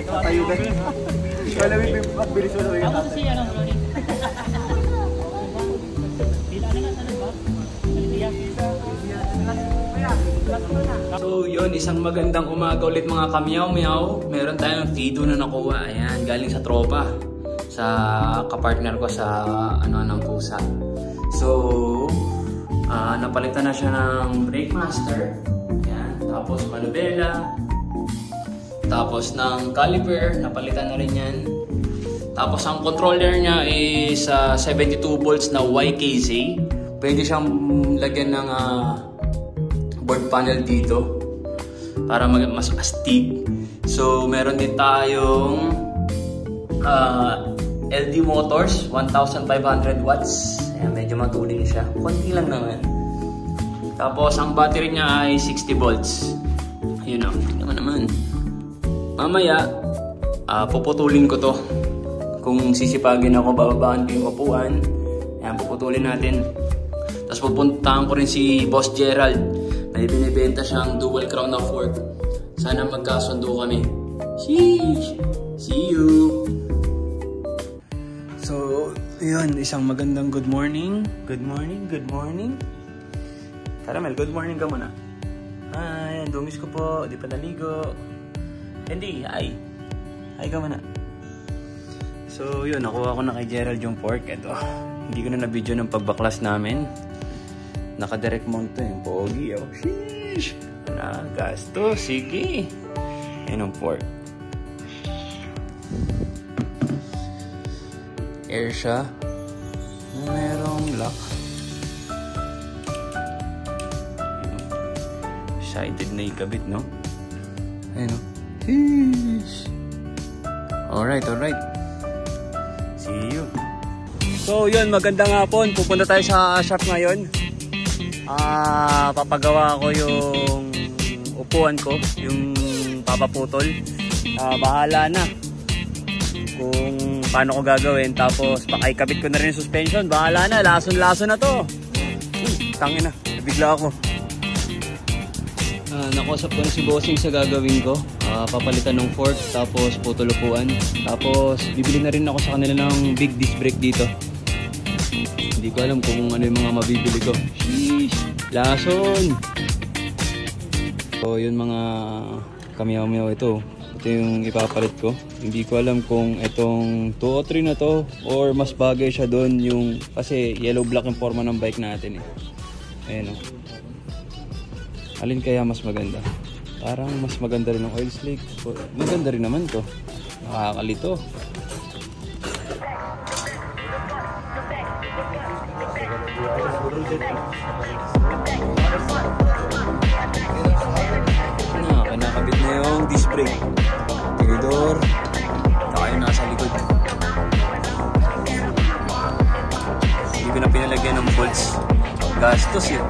Tayo na. Alam mo yung pagbilis mo sa Ako si ano, Ronnie. Bila na nga, ba? So yun, isang magandang umaga ulit mga kamyaw-myaw. Meron tayong Fido na nakuha. Ayan, galing sa tropa. Sa kapartner ko sa ng pusa. So, napalitan na siya ng brake master. Ayan, tapos manubela. Tapos ng caliper, napalitan na rin yan. Tapos ang controller niya is 72 volts na YKZ. Pwede siyang lagyan ng board panel dito para mas astig. So meron din tayong LD motors, 1,500 watts. Ayan, medyo matuling siya. Konti lang naman. Tapos ang battery niya ay 60 volts. Ayun o, tingnan mo naman. Mamaya, puputulin ko to. Kung sisipagin ako, bababaan ko yung upuan. Ayan, puputulin natin. Tapos pupuntahan ko rin si Boss Gerald. May binibenta siyang dual crown na fork. Sana magkasundo kami. Sheesh! See you! So, yun. Isang magandang good morning. Good morning, good morning. Caramel, good morning ka muna. Hi, dumis ko po. Di pa naligo. Hindi, hi. Hi ka muna. So, yun. Nakuha ko na kay Gerald yung fork. Ito. Hindi ko na na-video ng pagbaklas namin. Naka-direct mount to yung pogi. Oh, sheesh! Gasto. Sige. Ayan ang fork. Air siya. Merong lock. Excited na ikabit, no? Ayan, no? Sheesh! Alright, alright. See you. So, yun. Magandang hapon. Pupunta tayo sa shop ngayon. Papagawa ko yung upuan ko, yung papaputol. Bahala na kung paano ko gagawin. Tapos pakaikabit ko na rin yung suspension. Bahala na, lason-lason na to. Tangin na, nabigla ako. Nakausap ko na si Bossing sa gagawin ko. Papalitan ng fork, tapos putol upuan. Tapos bibili na rin ako sa kanila ng big disc brake dito. Hindi ko alam kung ano yung mga mabibili ko. Sheesh! Lason! So yun mga kamyaw-myaw, ito. Ito yung ipapalit ko. Hindi ko alam kung itong 2 o 3 na to or mas bagay siya doon yung kasi yellow black yung forma ng bike natin eh. Ayan o. Alin kaya mas maganda? Parang mas maganda rin ng oil slick. Maganda rin naman to. Nakakalito. Kinakabit na yung disc brake, tinidor, saka yung nasa likod. Hindi ko na pinalagyan ng bolts. Gastos yun.